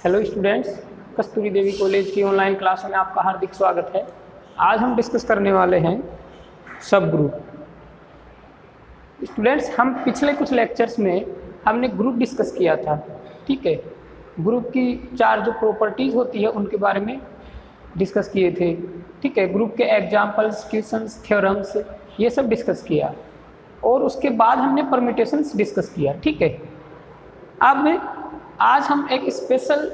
Hello students, कस्तूरी देवी college की online class में आपका हार्दिक स्वागत है। आज हम डिस्कस करने वाले हैं सब ग्रुप। स्टूडेंट्स, हम पिछले कुछ लेक्चर्स में हमने ग्रुप डिस्कस किया था। ठीक है, ग्रुप की 4 जो प्रॉपर्टीज़ होती है उनके बारे में डिस्कस किए थे। ठीक है, ग्रुप के एग्जाम्पल्स, क्वेश्चंस, थ्योरम्स ये सब डिस्कस किया और उसके बाद हमने परम्यूटेशंस डिस्कस किया। ठीक है, अब आज हम एक स्पेशल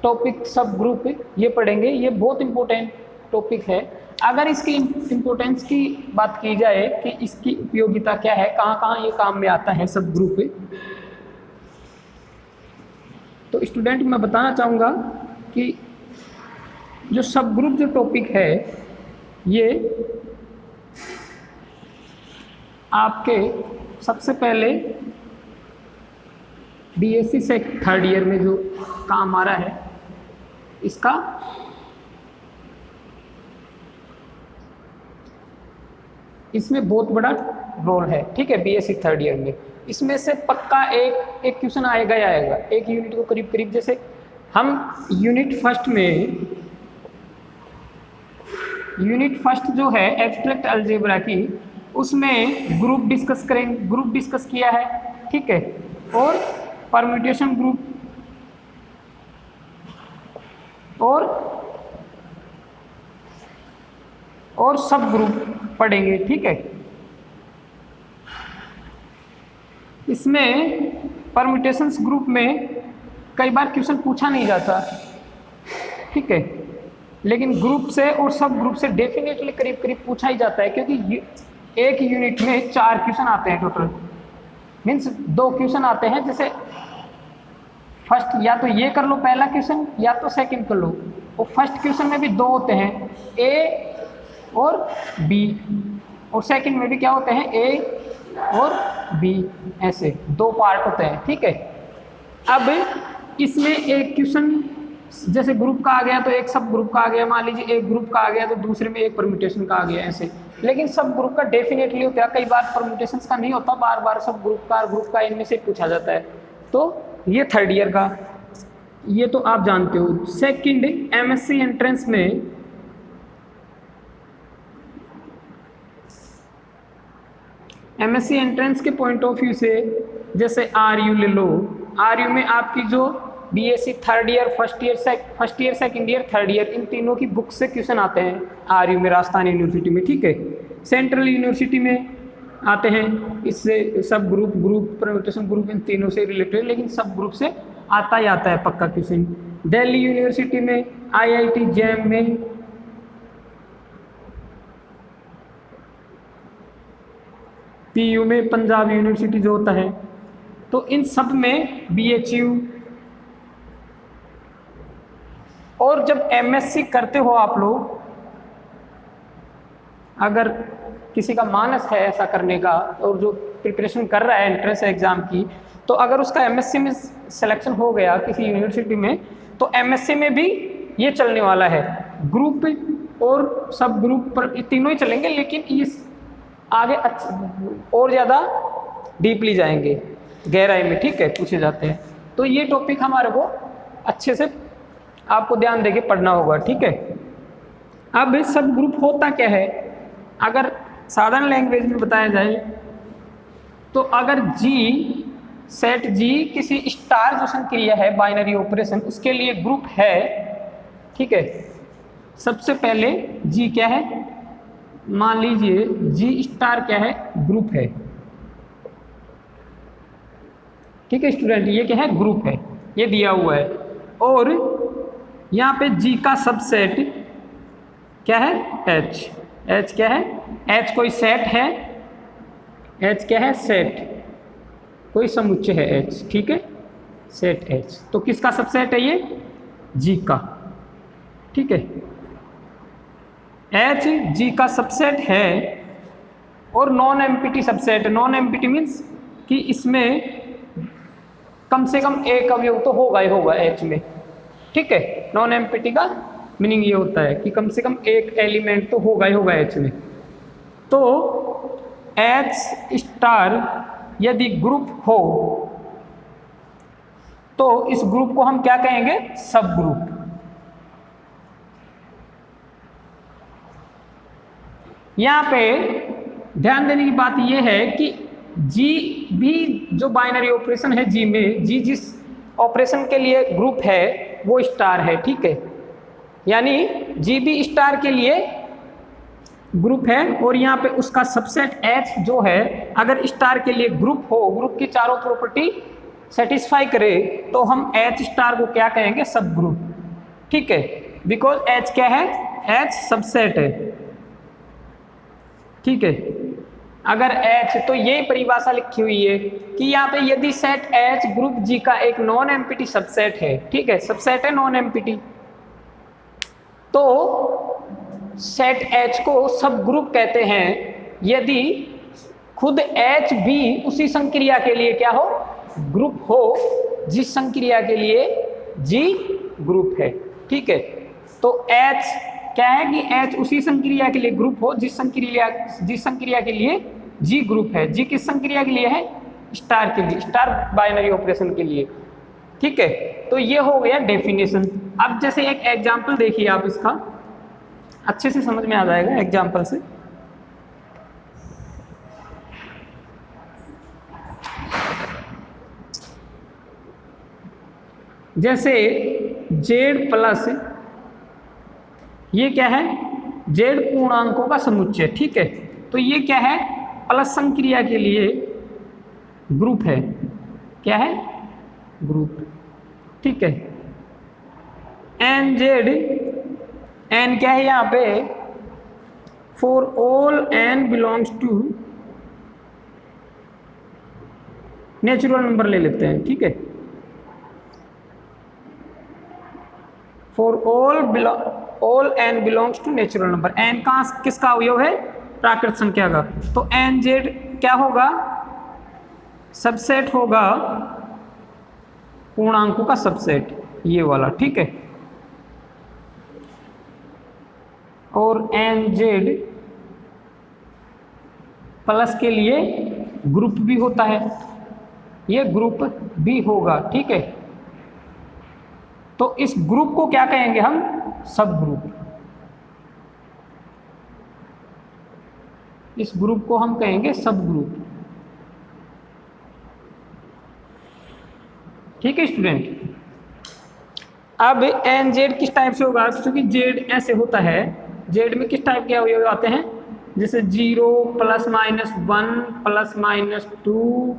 टॉपिक सब ग्रुप ये पढ़ेंगे। ये बहुत इम्पोर्टेंट टॉपिक है। अगर इसकी इम्पोर्टेंस की बात की जाए कि इसकी उपयोगिता क्या है, कहाँ कहाँ ये काम में आता है सब ग्रुप, तो स्टूडेंट मैं बताना चाहूँगा कि जो सब ग्रुप जो टॉपिक है ये आपके सबसे पहले बीएससी से 3rd ईयर में जो काम आ रहा है इसका इसमें बहुत बड़ा रोल है। ठीक है, बीएससी 3rd ईयर में इसमें से पक्का एक क्वेश्चन आएगा ही आएगा। एक यूनिट को करीब करीब, जैसे हम यूनिट फर्स्ट जो है एब्स्ट्रैक्ट अलजेब्रा की, उसमें ग्रुप डिस्कस करेंगे, ग्रुप डिस्कस किया है। ठीक है, और परम्यूटेशन ग्रुप और सब ग्रुप पढ़ेंगे। ठीक है, इसमें परम्यूटेशंस ग्रुप में कई बार क्वेश्चन पूछा नहीं जाता। ठीक है, लेकिन ग्रुप से और सब ग्रुप से डेफिनेटली करीब करीब पूछा ही जाता है, क्योंकि एक यूनिट में 4 क्वेश्चन आते हैं टोटल। मीन्स 2 क्वेश्चन आते हैं, जैसे फर्स्ट या तो ये कर लो पहला क्वेश्चन या तो सेकंड कर लो। और फर्स्ट क्वेश्चन में भी 2 होते हैं, ए और बी, और सेकंड में भी क्या होते हैं, ए और बी, ऐसे 2 पार्ट होते हैं। ठीक है, अब इसमें एक क्वेश्चन जैसे ग्रुप का आ गया तो एक सब ग्रुप का आ गया, मान लीजिए एक ग्रुप का आ गया तो दूसरे में एक परम्यूटेशन का आ गया, ऐसे। लेकिन सब ग्रुप का डेफिनेटली होता है, कई बार परम्यूटेशंस का नहीं होता, बार बार सब ग्रुप का इनमें से पूछा जाता है। तो ये 3rd ईयर का, ये तो आप जानते हो। सेकंड, एमएससी एंट्रेंस में एमएससी एंट्रेंस के पॉइंट ऑफ व्यू से, जैसे आरयू ले लो, आरयू में आपकी जो BSc 3rd year, first year, second year, 3rd year, इन तीनों की बुक से क्वेश्चन आते हैं आरयू में, राजस्थान यूनिवर्सिटी में। ठीक है, सेंट्रल यूनिवर्सिटी में आते हैं इससे सब ग्रुप, परम्यूटेशन ग्रुप, इन तीनों से रिलेटेड, लेकिन सब ग्रुप से आता ही आता है पक्का क्वेश्चन। दिल्ली यूनिवर्सिटी में, आईआईटी जैम में, पीयू में, पंजाब यूनिवर्सिटी जो होता है, तो इन सब में बीएचयू। और जब एमएससी करते हो आप लोग, अगर किसी का मानस है ऐसा करने का और जो प्रिपरेशन कर रहा है एंट्रेंस एग्जाम की, तो अगर उसका एमएससी में सिलेक्शन हो गया किसी यूनिवर्सिटी में, तो एमएससी में भी ये चलने वाला है। ग्रुप और सब ग्रुप पर तीनों ही चलेंगे, लेकिन इस आगे और ज़्यादा डीपली जाएंगे, गहराई में। ठीक है, पूछे जाते हैं। तो ये टॉपिक हमारे को अच्छे से आपको ध्यान देके पढ़ना होगा। ठीक है, अब सब ग्रुप होता क्या है, अगर साधारण लैंग्वेज में बताया जाए तो अगर सेट जी किसी स्टार जो संक्रिया है, बाइनरी ऑपरेशन, उसके लिए ग्रुप है। ठीक है, सबसे पहले जी क्या है, मान लीजिए जी स्टार क्या है, ग्रुप है। ठीक है स्टूडेंट, ये क्या है, ग्रुप है, ये दिया हुआ है। और यहाँ पे जी का सबसेट क्या है, एच। एच क्या है, एच कोई सेट है, एच क्या है, सेट, कोई समुच्चय है एच। ठीक है, सेट एच, तो किसका सबसेट है ये, जी का। ठीक है, एच जी का सबसेट है और non empty subset. Non empty means कि इसमें कम से कम एक अवयव तो होगा ही होगा एच में। ठीक है, नॉन एम्प्टी का मीनिंग ये होता है कि कम से कम एक एलिमेंट तो होगा ही होगा एच में। तो एच स्टार यदि ग्रुप हो तो इस ग्रुप को हम क्या कहेंगे? सब ग्रुप। यहाँ पे ध्यान देने की बात यह है कि जी भी जो बाइनरी ऑपरेशन है जी में, जी जिस ऑपरेशन के लिए ग्रुप है वो स्टार है, ठीक है। यानी जी भी स्टार के लिए ग्रुप है और यहाँ पे उसका सबसेट एच जो है अगर स्टार के लिए ग्रुप हो, ग्रुप की चारों प्रॉपर्टी सेटिस्फाई करे, तो हम एच स्टार को क्या कहेंगे? सब ग्रुप, ठीक है। बिकॉज एच क्या है? एच सबसेट है, ठीक है। अगर H, तो ये परिभाषा लिखी हुई है कि यहाँ पे यदि सेट H ग्रुप G का एक नॉन एम्पिटी सबसेट है, ठीक है, सबसेट है नॉन एम्पिटी, तो सेट H को सब ग्रुप कहते हैं यदि खुद H भी उसी संक्रिया के लिए क्या हो? ग्रुप हो जिस संक्रिया के लिए G ग्रुप है, ठीक है। तो H क्या है कि H उसी संक्रिया के लिए ग्रुप हो जिस संक्रिया के लिए G ग्रुप है। G किस संक्रिया के लिए है? स्टार के लिए, स्टार बाइनरी ऑपरेशन के लिए, ठीक है। तो ये हो गया डेफिनेशन। अब जैसे एक एग्जांपल देखिए आप, इसका अच्छे से समझ में आ जाएगा एग्जांपल से। जैसे Z प्लस, ये क्या है? Z पूर्णांकों का समुच्चय, ठीक है। तो ये क्या है? प्लस संक्रिया के लिए ग्रुप है, क्या है? ग्रुप, ठीक है। NZ, N क्या है यहाँ पे? For all N belongs to natural number ले लेते हैं, ठीक है। For all N belongs to natural number. N का किसका अवयव है? प्राकृत संख्या का। तो NZ क्या होगा? सबसेट होगा पूर्णांकों का सबसेट, ये वाला, ठीक है। और NZ प्लस के लिए ग्रुप भी होता है, ये ग्रुप भी होगा, ठीक है। तो इस ग्रुप को क्या कहेंगे हम? सब ग्रुप। इस ग्रुप को हम कहेंगे सब ग्रुप, ठीक है स्टूडेंट। अब NZ किस टाइप से होगा? क्योंकि Z ऐसे होता है, Z में किस टाइप के अवयव आते हैं? जैसे 0 प्लस माइनस 1 प्लस माइनस 2,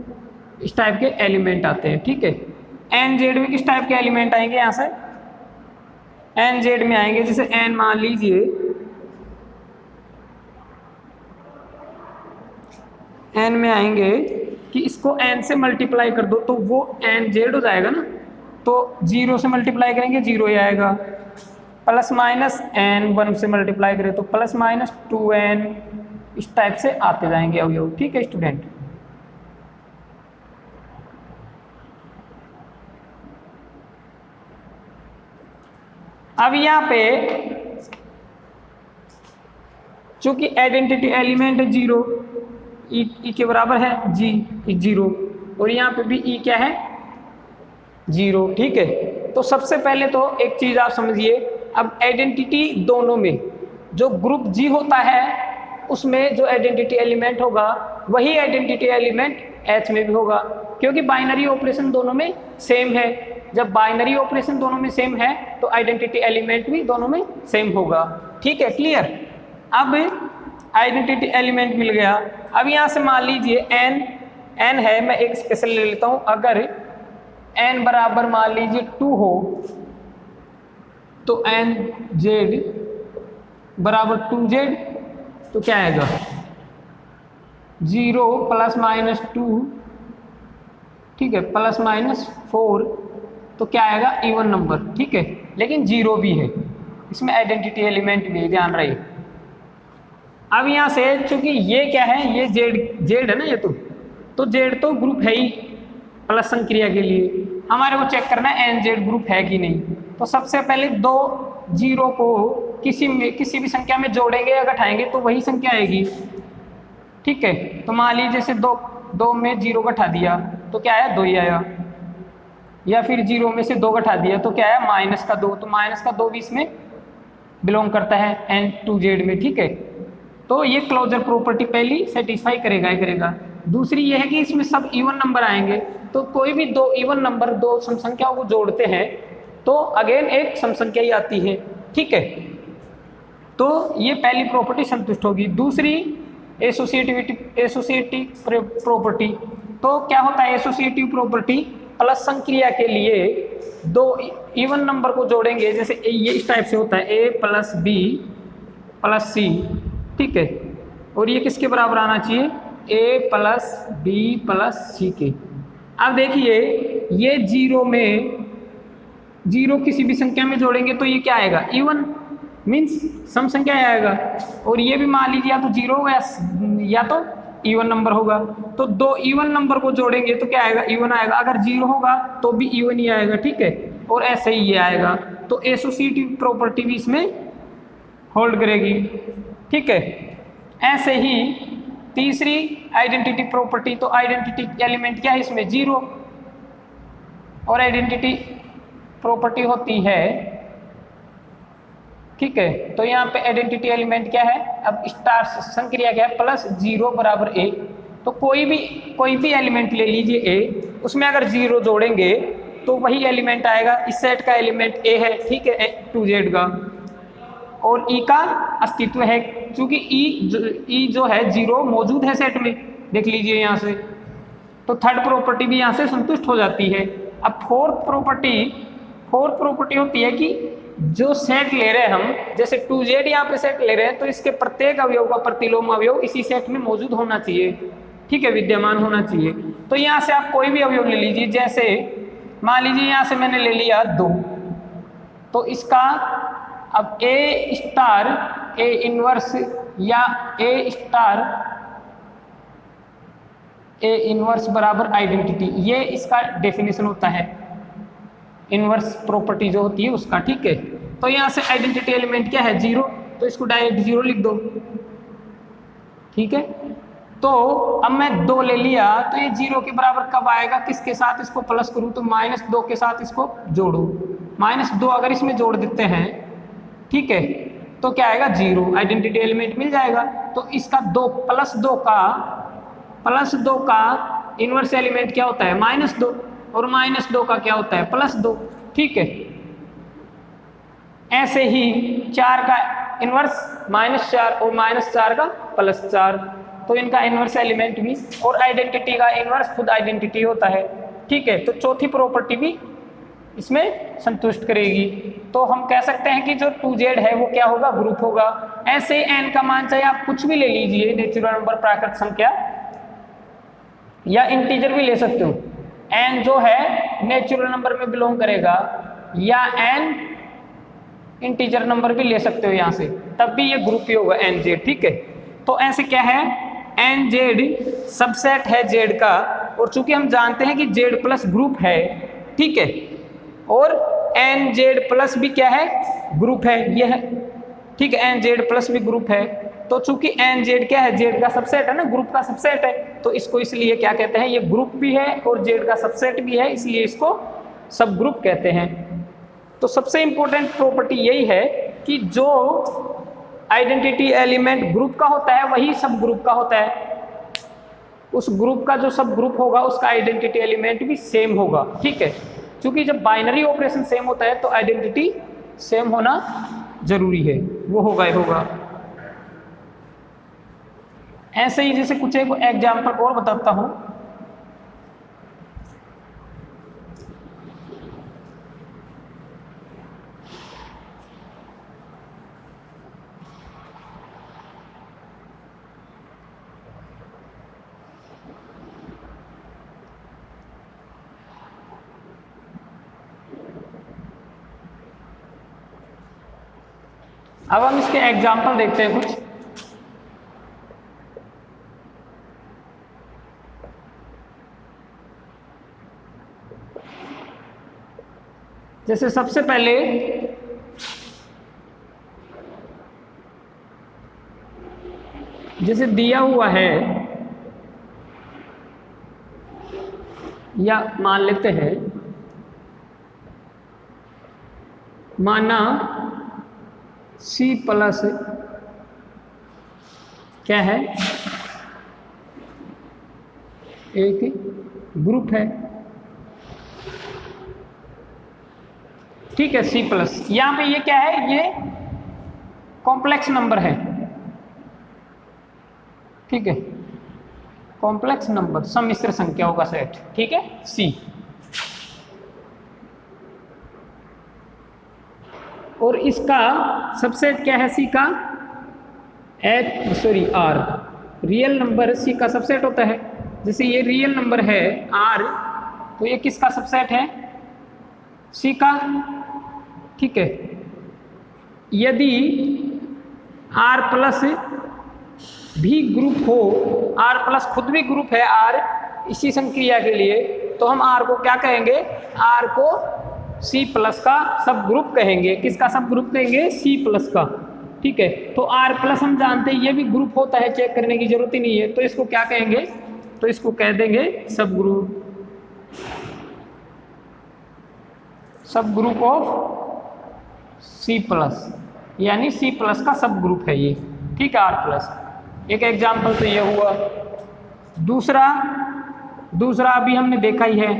इस टाइप के एलिमेंट आते हैं, ठीक है। NZ में किस टाइप के एलिमेंट आएंगे? यहाँ से NZ में आएंगे, जैसे N मान लीजिए N में आएंगे कि इसको N से मल्टीप्लाई कर दो तो वो NZ हो जाएगा ना। तो 0 से मल्टीप्लाई करेंगे 0 ही आएगा, प्लस माइनस N 1 से मल्टीप्लाई करें तो प्लस माइनस 2N, इस टाइप से आते जाएंगे अवयव, ठीक है स्टूडेंट। अब यहाँ पे चूंकि आइडेंटिटी एलिमेंट है 0, ई के बराबर है G 0, और यहाँ पे भी E क्या है? 0, ठीक है। तो सबसे पहले तो एक चीज आप समझिए, अब आइडेंटिटी दोनों में जो ग्रुप G होता है उसमें जो आइडेंटिटी एलिमेंट होगा वही आइडेंटिटी एलिमेंट H में भी होगा, क्योंकि बाइनरी ऑपरेशन दोनों में सेम है। जब बाइनरी ऑपरेशन दोनों में सेम है तो आइडेंटिटी एलिमेंट भी दोनों में सेम होगा, ठीक है, क्लियर। अब आइडेंटिटी एलिमेंट मिल गया। अब यहाँ से मान लीजिए n है, मैं एक स्पेशल ले लेता हूँ। अगर n बराबर मान लीजिए 2 हो तो NZ बराबर 2Z, तो क्या आएगा? 0 प्लस माइनस 2, ठीक है, प्लस माइनस 4, तो क्या आएगा? इवन नंबर, ठीक है। लेकिन 0 भी है, इसमें आइडेंटिटी एलिमेंट भी, ध्यान रहे। अब यहाँ से चूंकि ये क्या है? ये Z है ना, ये तो Z तो ग्रुप है ही प्लस संक्रिया के लिए। हमारे को चेक करना है NZ ग्रुप है कि नहीं। तो सबसे पहले 2 0 को किसी भी संख्या में जोड़ेंगे या घटाएंगे तो वही संख्या आएगी, ठीक है। तो मान लीजिए जैसे 2 में 0 घटा दिया तो क्या आया? 2 ही आया। या फिर 0 में से 2 घटा दिया तो क्या है -2, तो -2 भी इसमें बिलोंग करता है n to z में, ठीक है। तो ये क्लोजर प्रॉपर्टी पहली सेटिस्फाई करेगा ही करेगा। दूसरी ये है कि इसमें सब इवन नंबर आएंगे, तो कोई भी 2 इवन नंबर 2 सम संख्याओं को जोड़ते हैं तो अगेन एक सम संख्या ही आती है, ठीक है। तो ये पहली प्रॉपर्टी संतुष्ट होगी। दूसरी एसोसिएटिव प्रॉपर्टी, तो क्या होता है एसोसिएटिव प्रॉपर्टी, प्लस संक्रिया के लिए 2 इवन नंबर को जोड़ेंगे, जैसे ये इस टाइप से होता है a + b + c, ठीक है। और ये किसके बराबर आना चाहिए, a + b + c के। अब देखिए ये 0 में 0 किसी भी संख्या में जोड़ेंगे तो ये क्या आएगा, इवन मीन्स सम संख्या आएगा। और ये भी मान लीजिए या तो 0 होगा या तो इवन नंबर होगा, तो 2 इवन नंबर को जोड़ेंगे तो क्या आएगा, इवन आएगा। अगर 0 होगा तो भी इवन ही आएगा, ठीक है। और ऐसे ही ये आएगा, तो एसोसिएटिव प्रॉपर्टी भी इसमें होल्ड करेगी, ठीक है। ऐसे ही तीसरी आइडेंटिटी प्रॉपर्टी, तो आइडेंटिटी एलिमेंट क्या है इसमें, 0। और आइडेंटिटी प्रॉपर्टी होती है, ठीक है। तो यहाँ पे आइडेंटिटी एलिमेंट क्या है, अब स्टार संक्रिया क्या है, +0 = a। तो कोई भी एलिमेंट ले लीजिए a, उसमें अगर 0 जोड़ेंगे तो वही एलिमेंट आएगा। इस सेट का एलिमेंट a है, ठीक है, to z का, और e का अस्तित्व है क्योंकि e जो है 0 मौजूद है सेट में, देख लीजिए यहाँ से। तो थर्ड प्रॉपर्टी भी यहाँ से संतुष्ट हो जाती है। अब फोर्थ प्रॉपर्टी होती है कि जो सेट ले रहे हैं हम, जैसे 2z यहाँ पे सेट ले रहे हैं, तो इसके प्रत्येक अवयव का प्रतिलोम अवयव इसी सेट में मौजूद होना चाहिए, ठीक है, विद्यमान होना चाहिए। तो यहाँ से आप कोई भी अवयव ले लीजिए, जैसे मान लीजिए यहाँ से मैंने ले लिया 2, तो इसका अब A* A इनवर्स या A इनवर्स बराबर आइडेंटिटी, ये इसका डेफिनेशन होता है, इनवर्स प्रॉपर्टी जो होती है उसका, ठीक है। तो यहाँ से आइडेंटिटी एलिमेंट क्या है, 0, तो इसको डायरेक्ट 0 लिख दो, ठीक है। तो अब मैं 2 ले लिया, तो ये 0 के बराबर कब आएगा, किसके साथ इसको प्लस करूँ, तो -2 के साथ इसको जोड़ो। -2 अगर इसमें जोड़ देते हैं, ठीक है, तो क्या आएगा, 0, आइडेंटिटी एलिमेंट मिल जाएगा। तो इसका 2 + 2 का इनवर्स एलिमेंट क्या होता है, -2, और -2 का क्या होता है, +2, ठीक है। ऐसे ही 4 का इनवर्स -4 और -4 का +4, तो इनका इनवर्स एलिमेंट भी, और आइडेंटिटी का इनवर्स खुद आइडेंटिटी होता है, ठीक है। तो चौथी प्रॉपर्टी भी इसमें संतुष्ट करेगी। तो हम कह सकते हैं कि जो 2z है वो क्या होगा, ग्रुप होगा। ऐसे ही n का मान चाहे आप कुछ भी ले लीजिए, नेचुरल नंबर, प्राकृत संख्या या इंटीजर भी ले सकते हो। n जो है नेचुरल नंबर में बिलोंग करेगा, या n इंटीजर नंबर भी ले सकते हो यहाँ से, तब भी ये ग्रुप ही होगा nz, ठीक है। तो ऐसे क्या है, nz सबसेट है z का, और चूंकि हम जानते हैं कि z प्लस ग्रुप है, ठीक है, और nz प्लस भी क्या है, ग्रुप है, ये है, ठीक है, nz प्लस भी ग्रुप है। तो चूंकि nz क्या है, z का सबसेट है ना, ग्रुप का सबसेट है, तो इसको इसलिए क्या कहते हैं, ये ग्रुप भी है और z का सबसेट भी है, इसलिए इसको सब ग्रुप कहते हैं। तो सबसे इंपॉर्टेंट प्रॉपर्टी यही है कि जो आइडेंटिटी एलिमेंट ग्रुप का होता है वही सब ग्रुप का होता है, उस ग्रुप का जो सब ग्रुप होगा उसका आइडेंटिटी एलिमेंट भी सेम होगा, ठीक है। क्योंकि जब बाइनरी ऑपरेशन सेम होता है तो आइडेंटिटी सेम होना जरूरी है, वो होगा ही होगा। ऐसे ही जैसे कुछ एक एग्जाम्पल और बताता हूं। अब हम इसके एग्जाम्पल देखते हैं कुछ। जैसे सबसे पहले जैसे दिया हुआ है, या मान लेते हैं माना C प्लस क्या है, एक ग्रुप है, ठीक है। C प्लस, यहां पे ये क्या है, ये कॉम्प्लेक्स नंबर है, ठीक है, कॉम्प्लेक्स नंबर, सम्मिश्र संख्याओं का सेट, ठीक है, C। और इसका सबसेट क्या है C का, R। रियल नंबर C का सबसेट होता है। जैसे ये रियल नंबर है R, तो ये किसका सबसेट है, C का, ठीक है। यदि R प्लस भी ग्रुप हो, R प्लस खुद भी ग्रुप है R इसी संक्रिया के लिए, तो हम R को क्या कहेंगे, R को C प्लस का सब ग्रुप कहेंगे। किसका सब ग्रुप कहेंगे, C प्लस का, ठीक है। तो R प्लस हम जानते हैं ये भी ग्रुप होता है, चेक करने की जरूरत ही नहीं है, तो इसको क्या कहेंगे, तो इसको कह देंगे सब ग्रुप ऑफ C प्लस, यानी C प्लस का सब ग्रुप है ये, ठीक है, R प्लस। एक एग्जाम्पल तो ये हुआ। दूसरा अभी हमने देखा ही है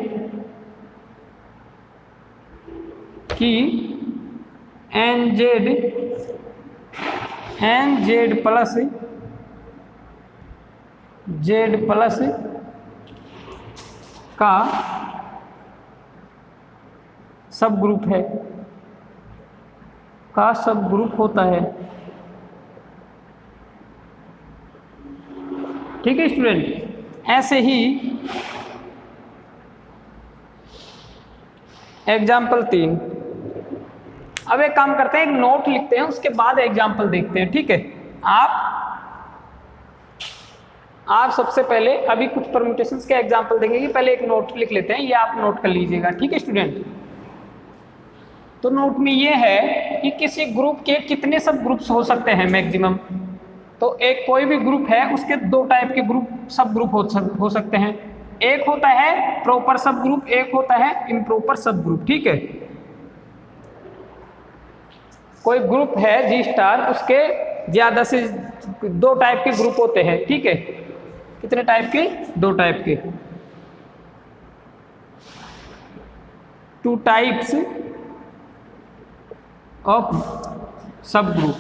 कि NZ प्लस Z प्लस का सब ग्रुप है, का सब ग्रुप होता है, ठीक है स्टूडेंट। ऐसे ही एग्जाम्पल 3। अब एक काम करते हैं, एक नोट लिखते हैं, उसके बाद एग्जाम्पल देखते हैं, ठीक है। आप सबसे पहले अभी कुछ परम्यूटेशंस के एग्जाम्पल देंगे, पहले एक नोट लिख लेते हैं, ये आप नोट कर लीजिएगा, ठीक है स्टूडेंट। तो नोट में ये है कि किसी ग्रुप के कितने सब ग्रुप्स हो सकते हैं मैक्सिमम। तो एक कोई भी ग्रुप है उसके दो टाइप के सब ग्रुप हो सकते हैं। एक होता है प्रॉपर सब ग्रुप, एक होता है इम्प्रॉपर सब ग्रुप, ठीक है। कोई ग्रुप है G स्टार, उसके ज्यादा से 2 टाइप के ग्रुप होते हैं, ठीक है। कितने टाइप के, 2 टाइप के, 2 टाइप्स ऑफ सब ग्रुप,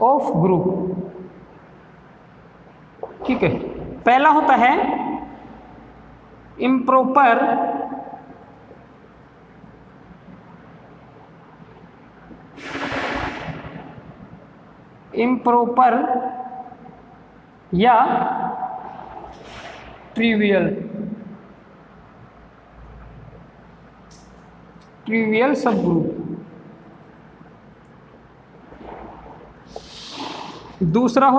ऑफ ग्रुप, ठीक है। पहला होता है इम्प्रॉपर या ट्रिवियल सब ग्रुप। दूसरा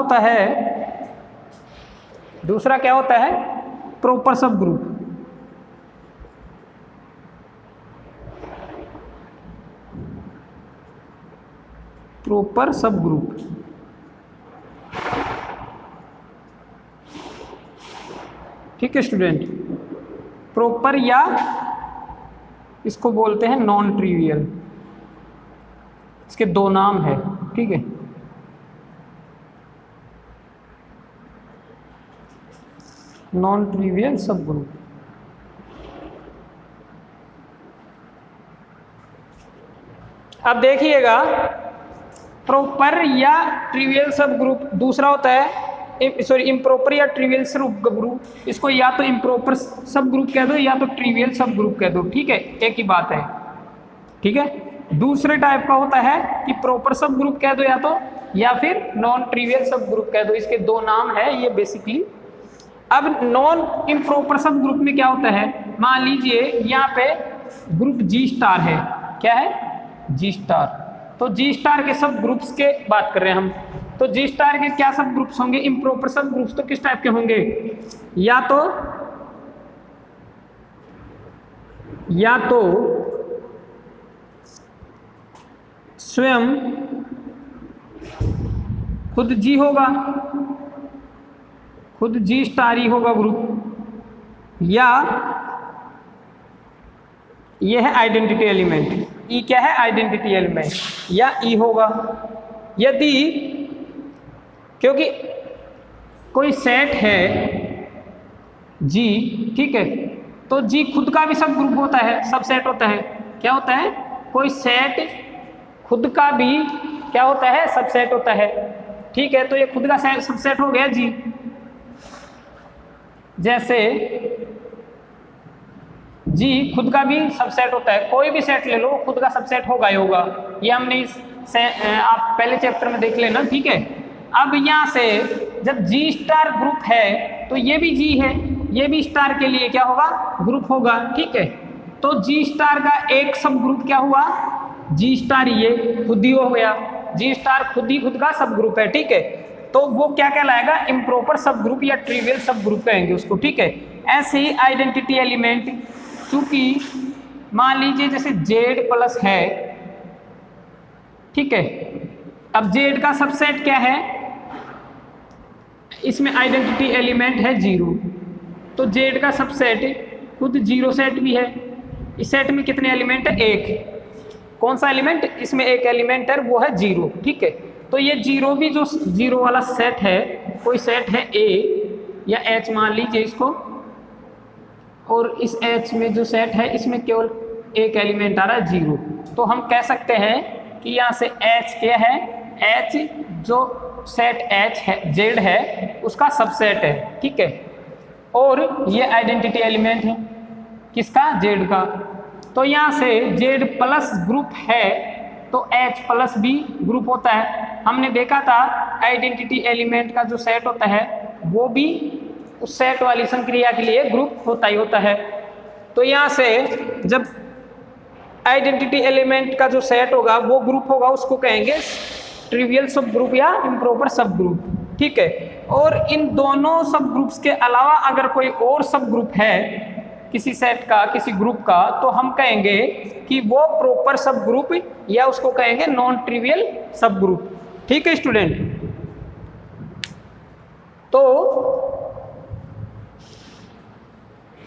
क्या होता है प्रॉपर सब ग्रुप। प्रॉपर सब ग्रुप, ठीक है स्टूडेंट। प्रॉपर या इसको बोलते हैं नॉन ट्रिवियल, इसके 2 नाम है, ठीक है। नॉन ट्रिवियल सब ग्रुप। अब देखिएगा, प्रॉपर या ट्रिवियल सब ग्रुप दूसरा होता है, इम्प्रॉपर या ट्रिवियल सब ग्रुप। इसको या तो इम्प्रॉपर सब ग्रुप कह दो या तो ट्रिवियल सब ग्रुप कह दो, ठीक है, एक ही बात है, ठीक है। दूसरे टाइप का होता है कि प्रॉपर सब ग्रुप कह दो या फिर नॉन ट्रिवियल सब ग्रुप कह दो, इसके 2 नाम है ये बेसिकली। अब नॉन इम्प्रॉपर सब ग्रुप में क्या होता है, मान लीजिए यहाँ पे ग्रुप G स्टार है, क्या है G स्टार। तो G स्टार के सब ग्रुप्स के बात कर रहे हैं हम। तो G स्टार के क्या सब ग्रुप्स होंगे, इम्प्रॉपर सब ग्रुप्स तो किस टाइप के होंगे, या तो स्वयं खुद G होगा, खुद G स्टार ही होगा ग्रुप, या ये है आइडेंटिटी एलिमेंट, ई क्या है आइडेंटिटी एलिमेंट, या ई होगा यदि, क्योंकि कोई सेट है जी, ठीक है, तो जी खुद का भी सब ग्रुप होता है, सब सेट होता है। क्या होता है, कोई सेट खुद का भी क्या होता है, सब सेट होता है, ठीक है। तो ये खुद का सब सेट हो गया जी। जैसे जी खुद का भी सबसेट होता है, कोई भी सेट ले लो खुद का सबसेट होगा ही होगा, ये हमने आप पहले चैप्टर में देख लेना, ठीक है। अब यहाँ से जब जी स्टार ग्रुप है तो ये भी जी है, ये भी स्टार के लिए क्या होगा, ग्रुप होगा, ठीक है। तो जी स्टार का एक सब ग्रुप क्या हुआ, जी स्टार, ये खुद ही हो गया, जी स्टार खुद ही खुद का सब ग्रुप है, ठीक है। तो वो क्या कहलाएगा, इम्प्रॉपर सब ग्रुप या ट्रिवियल सब ग्रुप कहेंगे उसको, ठीक है। ऐसे ही आइडेंटिटी एलिमेंट, चूंकि मान लीजिए जैसे जेड प्लस है, ठीक है, अब जेड का सबसेट क्या है, इसमें आइडेंटिटी एलिमेंट है 0, तो जेड का सबसेट खुद 0 सेट भी है। इस सेट में कितने एलिमेंट है, एक, कौन सा एलिमेंट, इसमें एक एलिमेंट है वो है 0, ठीक है। तो ये 0 भी जो 0 वाला सेट है, कोई सेट है ए या एच मान लीजिए इसको, और इस एच में जो सेट है इसमें केवल एक एलिमेंट आ रहा है 0, तो हम कह सकते हैं कि यहाँ से एच क्या है, एच जो सेट एच है, जेड है, उसका सबसेट है, ठीक है। और ये आइडेंटिटी एलिमेंट है किसका, जेड का। तो यहाँ से जेड प्लस ग्रुप है तो एच प्लस भी ग्रुप होता है। हमने देखा था आइडेंटिटी एलिमेंट का जो सेट होता है वो भी उस सेट वाली संक्रिया के लिए ग्रुप होता ही होता है। तो यहाँ से जब आइडेंटिटी एलिमेंट का जो सेट होगा वो ग्रुप होगा, उसको कहेंगे ट्रिवियल सब ग्रुप या इम्प्रॉपर सब ग्रुप, ठीक है। और इन दोनों सब ग्रुप्स के अलावा अगर कोई और सब ग्रुप है किसी सेट का, किसी ग्रुप का, तो हम कहेंगे कि वो प्रॉपर सब ग्रुप या उसको कहेंगे नॉन ट्रिवियल सब ग्रुप, ठीक है स्टूडेंट। तो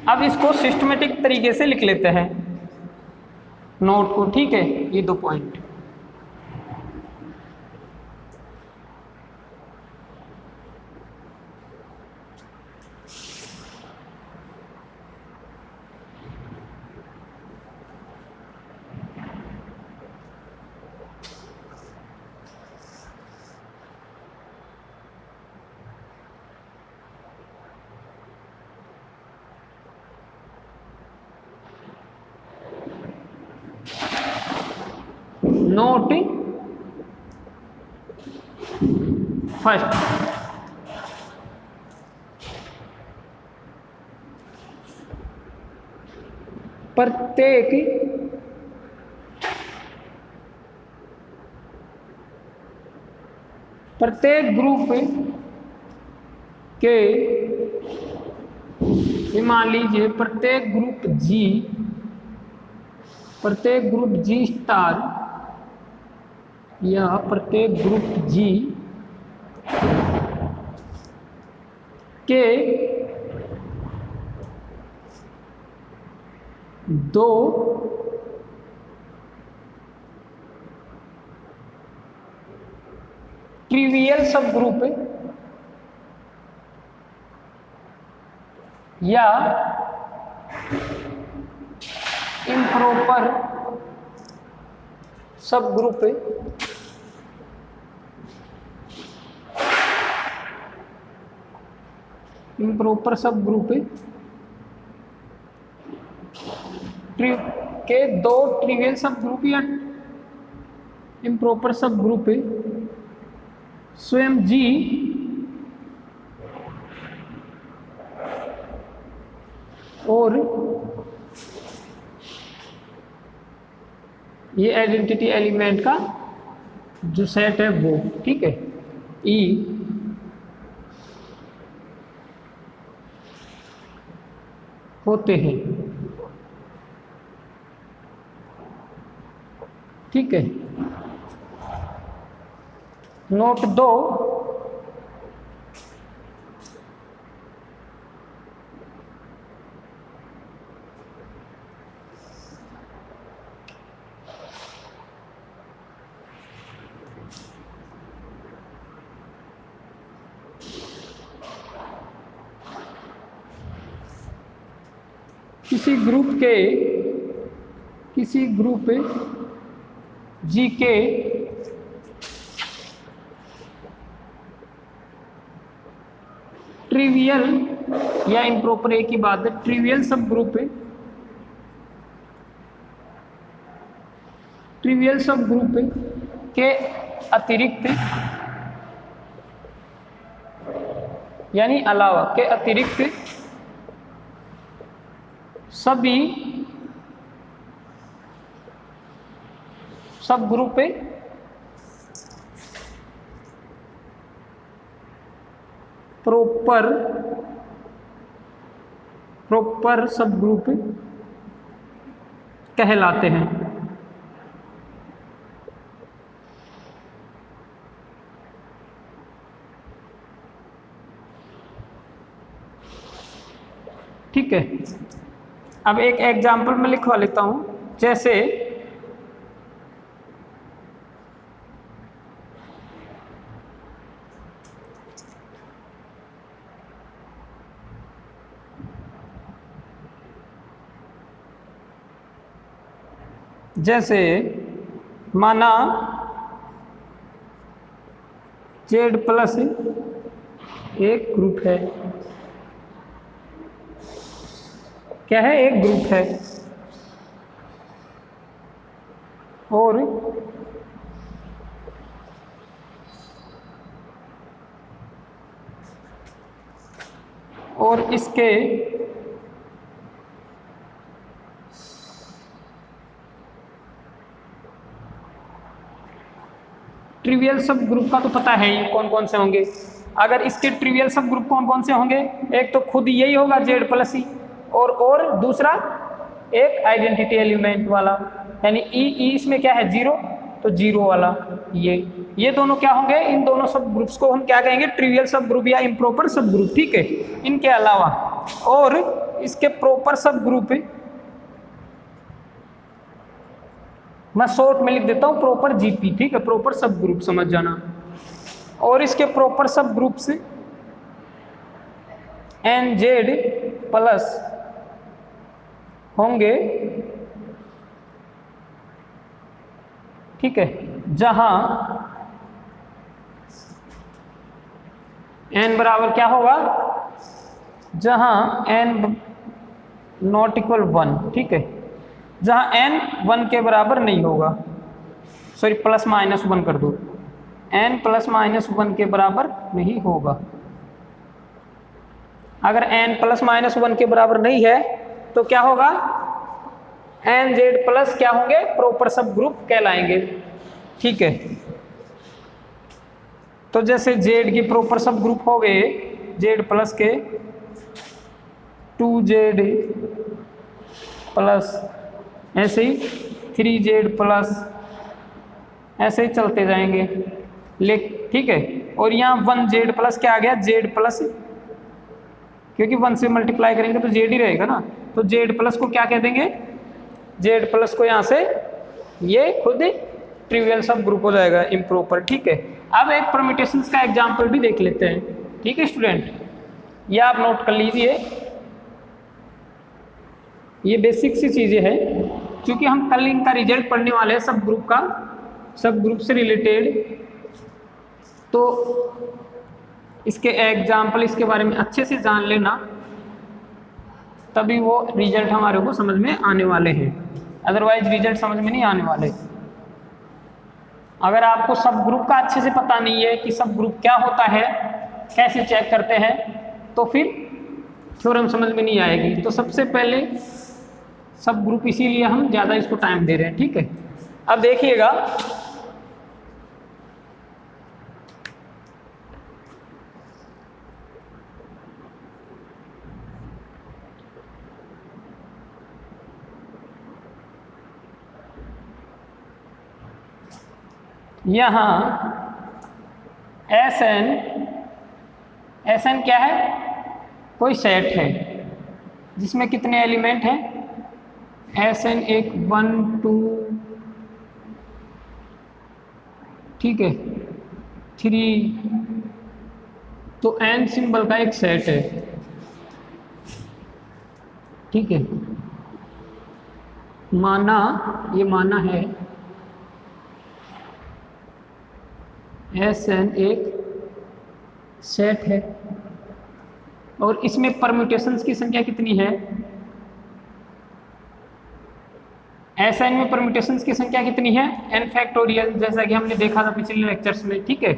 अब इसको सिस्टमेटिक तरीके से लिख लेते हैं नोट को, ठीक है, ये 2 पॉइंट। नोट फर्स्ट, प्रत्येक ग्रुप के, मान लीजिए प्रत्येक ग्रुप जी स्टार या प्रत्येक ग्रुप जी के 2 ट्रिवियल सब ग्रुप या इम्प्रॉपर सब ग्रुप के 2 ट्रिवियल सब ग्रुप या इम्प्रॉपर सब ग्रुप स्वयं जी और ये आइडेंटिटी एलिमेंट का जो सेट है वो, ठीक है, ई होते हैं, ठीक है। नोट 2, किसी ग्रुप जी के ट्रिवियल या इम्प्रॉपर, एक ही बात है, ट्रिवियल सब ग्रुप के अतिरिक्त यानी अलावा के अतिरिक्त सभी सब ग्रुप प्रॉपर सब ग्रुप कहलाते हैं। ठीक है, अब एक एग्जाम्पल मैं लिखवा लेता हूं। जैसे माना Z प्लस एक ग्रुप है, क्या है, एक ग्रुप है, और इसके ट्रिवियल सब ग्रुप का तो पता है ही कौन कौन से होंगे। अगर इसके ट्रिवियल सब ग्रुप कौन कौन से होंगे, एक तो खुद यही होगा Z प्लस ही, और दूसरा एक आइडेंटिटी एलिमेंट वाला, यानी ई इसमें क्या है, 0, तो 0 वाला। ये दोनों क्या होंगे, इन दोनों सब ग्रुप्स को हम क्या कहेंगे, ट्रिवियल सब ग्रुप या इम्प्रॉपर सब ग्रुप। ठीक है, इनके अलावा और इसके प्रॉपर सब ग्रुप मैं शॉर्ट में लिख देता हूं प्रॉपर जीपी। ठीक है, प्रॉपर सब ग्रुप समझ जाना। और इसके प्रॉपर सब ग्रुप से NZ प्लस होंगे। ठीक है, जहां n बराबर क्या होगा, जहां n नॉट इक्वल 1। ठीक है, जहां n 1 के बराबर नहीं होगा, सॉरी प्लस माइनस 1 कर दो, n प्लस माइनस 1 के बराबर नहीं होगा। अगर n प्लस माइनस 1 के बराबर नहीं है तो क्या होगा, NZ प्लस क्या होंगे, प्रॉपर सब ग्रुप कहलाएंगे। ठीक है, तो जैसे Z के प्रॉपर सब ग्रुप हो गए, Z प्लस के 2Z प्लस, ऐसे ही 3Z प्लस, ऐसे ही चलते जाएंगे। ठीक है, और यहाँ 1Z प्लस क्या आ गया, Z प्लस, क्योंकि 1 से मल्टीप्लाई करेंगे तो Z ही रहेगा ना, तो Z प्लस को क्या कह देंगे, Z प्लस को यहाँ से ये खुद ट्रिवियल सब ग्रुप हो जाएगा, इम्प्रॉपर। ठीक है, अब एक परम्यूटेशंस का एग्जाम्पल भी देख लेते हैं। ठीक है स्टूडेंट, ये आप नोट कर लीजिए, ये बेसिक सी चीज़ें हैं, क्योंकि हम कल इनका रिजल्ट पढ़ने वाले हैं सब ग्रुप का, सब ग्रुप से रिलेटेड। तो इसके एग्जाम्पल, इसके बारे में अच्छे से जान लेना, तभी वो रिजल्ट हमारे को समझ में आने वाले हैं, अदरवाइज रिजल्ट समझ में नहीं आने वाले। अगर आपको सब ग्रुप का अच्छे से पता नहीं है कि सब ग्रुप क्या होता है, कैसे चेक करते हैं, तो फिर थ्योरम समझ में नहीं आएगी। तो सबसे पहले सब ग्रुप, इसीलिए हम ज़्यादा इसको टाइम दे रहे हैं। ठीक है, अब देखिएगा, यहाँ SN क्या है, कोई सेट है जिसमें कितने एलिमेंट हैं, SN एक 1 2, ठीक है, 3, तो N सिंबल का एक सेट है। ठीक है, माना, ये माना है Sn एक सेट है और इसमें परम्यूटेशंस की संख्या कितनी है? Sn में परम्यूटेशंस की संख्या कितनी है? n फैक्टोरियल, जैसा कि हमने देखा था पिछले लेक्चर्स में, ठीक है।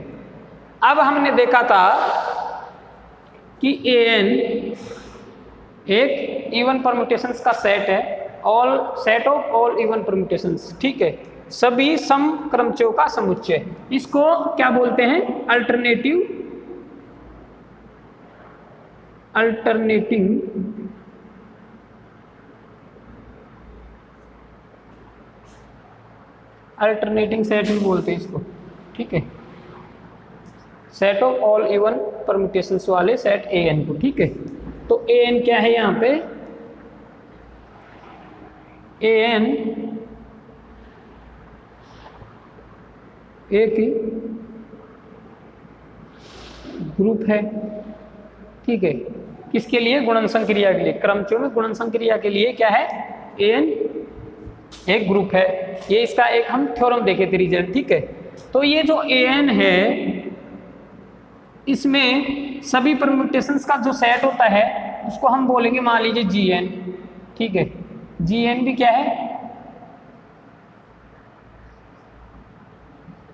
अब हमने देखा था कि An एक इवन परम्यूटेशंस का सेट है, all set of all even permutations, ठीक है, सभी सम क्रमचयों का समुच्चय। इसको क्या बोलते हैं? अल्टरनेटिंग सेट भी बोलते हैं इसको, ठीक है, set of all even permutations वाले सेट An को, ठीक है। तो An क्या है यहाँ पे? An एक ग्रुप है, ठीक है, किसके लिए? गुणन संक्रिया के लिए। क्रमचयों में गुणन संक्रिया के लिए क्या है? An एक ग्रुप है। ये इसका एक हम थ्योरम देखे थे, रिजल्ट, ठीक है। तो ये जो An है, इसमें सभी परम्यूटेशंस का जो सेट होता है उसको हम बोलेंगे, मान लीजिए Gn, ठीक है। Gn भी क्या है?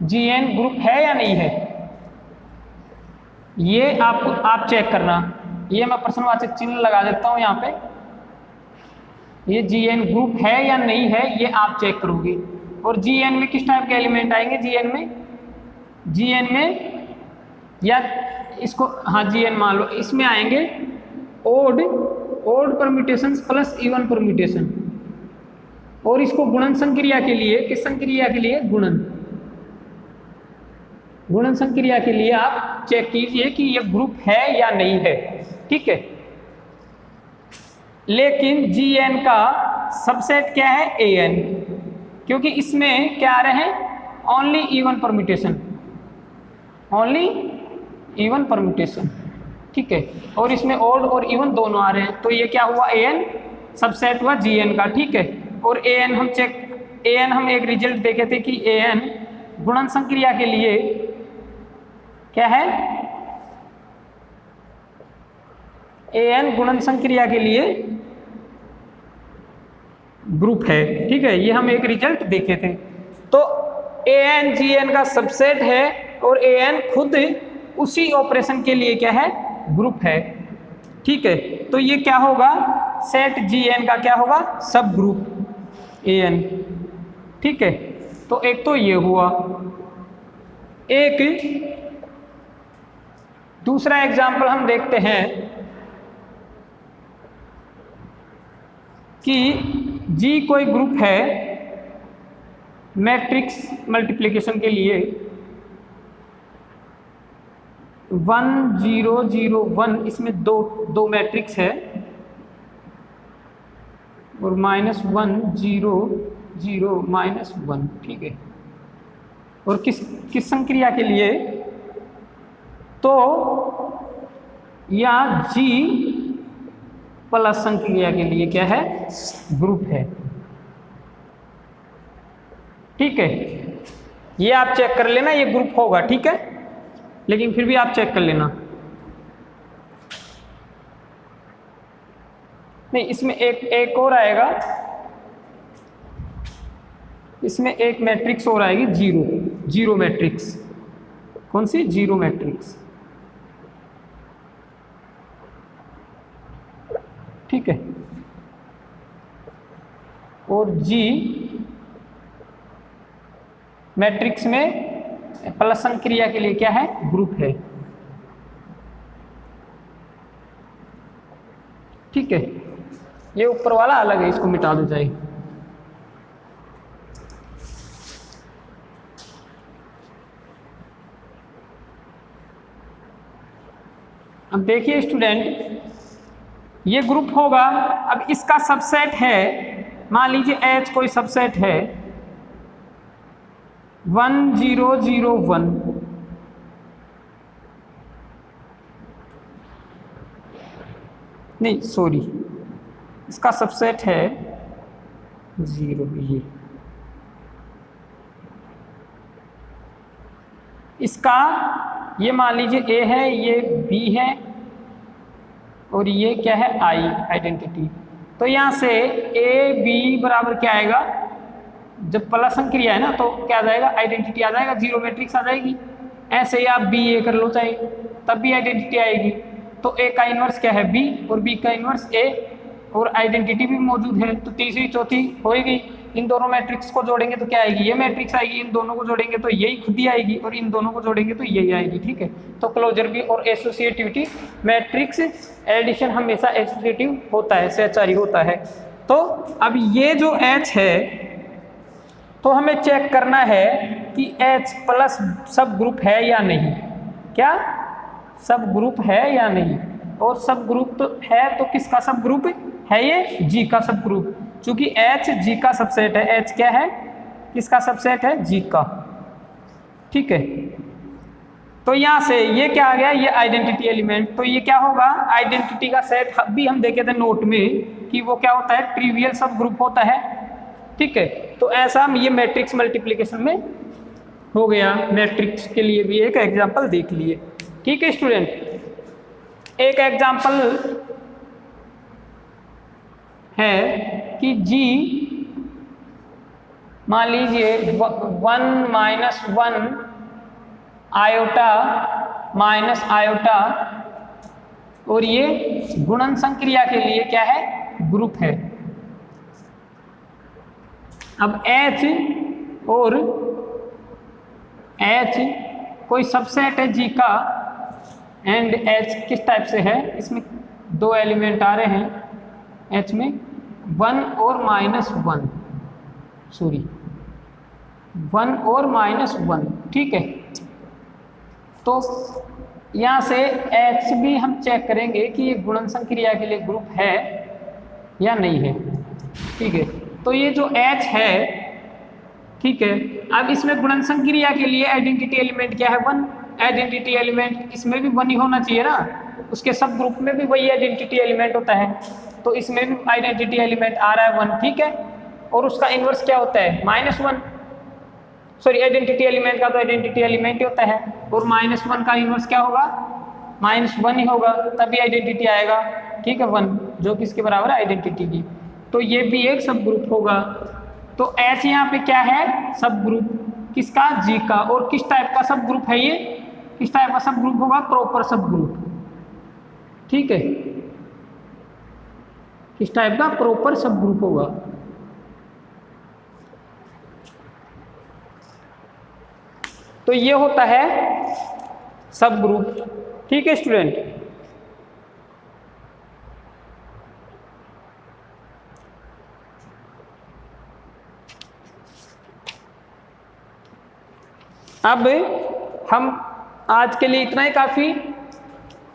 Gn ग्रुप है या नहीं है? ये आप चेक करना। ये मैं प्रश्नवाचक चिन्ह लगा देता हूं यहाँ पे। ये Gn ग्रुप है या नहीं है, ये आप चेक करोगे। और Gn में किस टाइप के एलिमेंट आएंगे? Gn में या इसको, हाँ Gn मान लो, इसमें आएंगे odd permutations plus even permutation. और इसको गुणन संक्रिया के लिए, किस संक्रिया के लिए? गुणन संक्रिया के लिए आप चेक कीजिए कि ये ग्रुप है या नहीं है, ठीक है। लेकिन Gn का सबसेट क्या है? An, क्योंकि इसमें क्या आ रहे हैं? ओनली इवन परम्यूटेशन, ठीक है। और इसमें ओड और इवन दोनों आ रहे हैं, तो ये क्या हुआ? An सबसेट हुआ Gn का, ठीक है। और An हम एक रिजल्ट देखे थे कि An गुणन संक्रिया के लिए क्या है? An गुणन संक्रिया के लिए ग्रुप है, ठीक है। ये हम एक रिजल्ट देखे थे। तो An Gn का सबसेट है और An खुद उसी ऑपरेशन के लिए क्या है? ग्रुप है, ठीक है। तो ये क्या होगा? सेट Gn का क्या होगा? सब ग्रुप An, ठीक है। तो एक तो ये हुआ। एक दूसरा एग्जाम्पल हम देखते हैं कि G कोई ग्रुप है मैट्रिक्स मल्टीप्लिकेशन के लिए 1 0 0 1, इसमें दो मैट्रिक्स है, और -1 0 0 -1, ठीक है। और किस संक्रिया के लिए? तो या G प्लस संक्रिया के लिए क्या है? ग्रुप है, ठीक है। ये आप चेक कर लेना, ये ग्रुप होगा, ठीक है। लेकिन फिर भी आप चेक कर लेना। नहीं, इसमें एक और आएगा, इसमें एक मैट्रिक्स और आएगी, जीरो मैट्रिक्स। कौन सी? जीरो मैट्रिक्स, ठीक है। और G मैट्रिक्स में प्लस संक्रिया के लिए क्या है? ग्रुप है, ठीक है। ये ऊपर वाला अलग है, इसको मिटा दो जाए। अब देखिए स्टूडेंट, ये ग्रुप होगा। अब इसका सबसेट है, मान लीजिए H कोई सबसेट है 1 0 0 1, नहीं सॉरी, इसका सबसेट है 0 इसका ये मान लीजिए A है, ये B है और ये क्या है I आइडेंटिटी। तो यहाँ से A B बराबर क्या आएगा, जब प्लस संक्रिया है ना तो क्या आ जाएगा, आइडेंटिटी आ जाएगा, 0 मैट्रिक्स आ जाएगी। ऐसे ही आप B A कर लो चाहे, तब भी आइडेंटिटी आएगी। तो A का इन्वर्स क्या है B और B का इन्वर्स A और आइडेंटिटी भी मौजूद है। तो तीसरी चौथी होएगी, इन दोनों मैट्रिक्स को जोड़ेंगे तो क्या आएगी, ये मैट्रिक्स आएगी, इन दोनों को जोड़ेंगे तो यही खुद ही आएगी और इन दोनों को जोड़ेंगे तो यही आएगी। ठीक है, तो क्लोजर भी और एसोसिएटिविटी, मैट्रिक्स एडिशन हमेशा एसोसिएटिव होता है, सहचारी होता है। तो अब ये जो H है तो हमें चेक करना है कि H प्लस सब ग्रुप है या नहीं, क्या सब ग्रुप है या नहीं। और सब ग्रुप तो है, तो किसका सब ग्रुप है, ये G का सब ग्रुप, चूंकि H G का सबसेट है। H क्या है, किसका सबसेट है, G का। ठीक है, तो यहाँ से ये क्या आ गया, ये आइडेंटिटी एलिमेंट। तो ये क्या होगा, आइडेंटिटी का सेट भी हम देखे थे नोट में कि वो क्या होता है, ट्रिवियल सब ग्रुप होता है। ठीक है, तो ऐसा हम ये मैट्रिक्स मल्टीप्लिकेशन में हो गया। मैट्रिक्स के लिए भी एक एग्जाम्पल देख लिए। ठीक है स्टूडेंट, एक एग्जाम्पल है कि G मान लीजिए 1 माइनस 1 आयोटा माइनस आयोटा, और ये गुणन संक्रिया के लिए क्या है, ग्रुप है। अब H और H कोई सबसेट है G का, एंड H किस टाइप से है, इसमें 2 एलिमेंट आ रहे हैं H में, 1 और -1, सॉरी 1 और -1। ठीक है, तो यहाँ से H भी हम चेक करेंगे कि ये गुणन संक्रिया के लिए ग्रुप है या नहीं है। ठीक है, तो ये जो H है, ठीक है, अब इसमें गुणन संक्रिया के लिए आइडेंटिटी एलिमेंट क्या है, 1। आइडेंटिटी एलिमेंट इसमें भी 1 ही होना चाहिए ना, उसके सब ग्रुप में भी वही आइडेंटिटी एलिमेंट होता है, तो इसमें भी आइडेंटिटी एलिमेंट आ रहा है 1। ठीक है, और उसका इन्वर्स क्या होता है, -1, सॉरी आइडेंटिटी एलिमेंट का तो आइडेंटिटी एलिमेंट ही होता है, और -1 का इन्वर्स क्या होगा, -1 ही होगा, तभी आइडेंटिटी आएगा। ठीक है, 1 जो किसके बराबर है, आइडेंटिटी की। तो ये भी एक सब ग्रुप होगा। तो H यहाँ पे क्या है, सब ग्रुप किसका, G का। और किस टाइप का सब ग्रुप है ये, किस टाइप का सब ग्रुप होगा, प्रॉपर सब ग्रुप। ठीक है, किस टाइप का, प्रॉपर सब ग्रुप होगा। तो ये होता है सब ग्रुप। ठीक है स्टूडेंट, अब हम आज के लिए इतना ही काफी।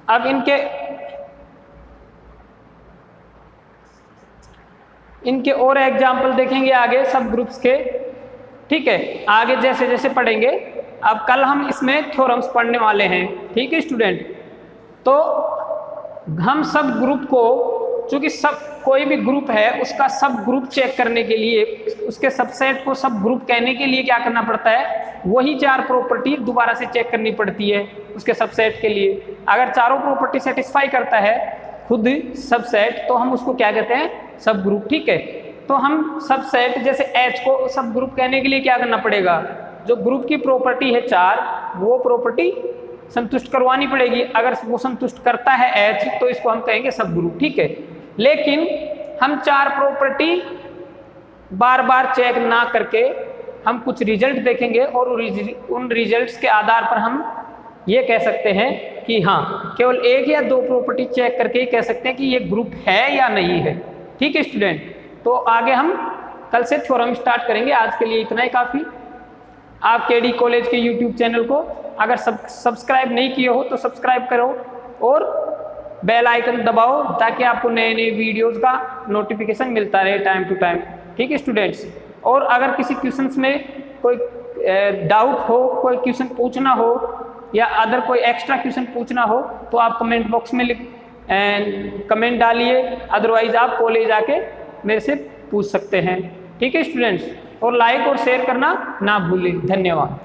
अब इनके और एग्जाम्पल देखेंगे आगे सब ग्रुप्स के। ठीक है, आगे जैसे जैसे पढ़ेंगे। अब कल हम इसमें थ्योरम्स पढ़ने वाले हैं। ठीक है स्टूडेंट, तो हम सब ग्रुप को, चूंकि सब कोई भी ग्रुप है उसका सब ग्रुप चेक करने के लिए, उसके सबसेट को सब ग्रुप कहने के लिए क्या करना पड़ता है, वही 4 प्रॉपर्टी दोबारा से चेक करनी पड़ती है उसके सबसेट के लिए। अगर चारों प्रॉपर्टी सेटिस्फाई करता है खुद सबसेट, तो हम उसको क्या कहते हैं, सब ग्रुप। ठीक है, तो हम सबसेट जैसे H को सब ग्रुप कहने के लिए क्या करना पड़ेगा, जो ग्रुप की प्रॉपर्टी है 4, वो प्रॉपर्टी संतुष्ट करवानी पड़ेगी। अगर वो संतुष्ट करता है H, तो इसको हम कहेंगे सब ग्रुप। ठीक है, लेकिन हम 4 प्रॉपर्टी बार बार चेक ना करके हम कुछ रिजल्ट देखेंगे, और उन रिजल्ट्स के आधार पर हम ये कह सकते हैं कि हाँ, केवल 1 या 2 प्रॉपर्टी चेक करके ही कह सकते हैं कि ये ग्रुप है या नहीं है। ठीक है स्टूडेंट, तो आगे हम कल से थ्योरम स्टार्ट करेंगे। आज के लिए इतना ही काफ़ी। आप केडी कॉलेज के यूट्यूब चैनल को अगर सब्सक्राइब नहीं किए हो तो सब्सक्राइब करो और बेल आइकन दबाओ, ताकि आपको नए नए वीडियोस का नोटिफिकेशन मिलता रहे टाइम टू टाइम। ठीक है स्टूडेंट्स, और अगर किसी क्वेश्चंस में कोई डाउट हो, कोई क्वेश्चन पूछना हो या अदर कोई एक्स्ट्रा क्वेश्चन पूछना हो, तो आप कमेंट बॉक्स में कमेंट डालिए। अदरवाइज आप कॉलेज आके मेरे से पूछ सकते हैं। ठीक है स्टूडेंट्स, और लाइक और शेयर करना ना भूलें। धन्यवाद।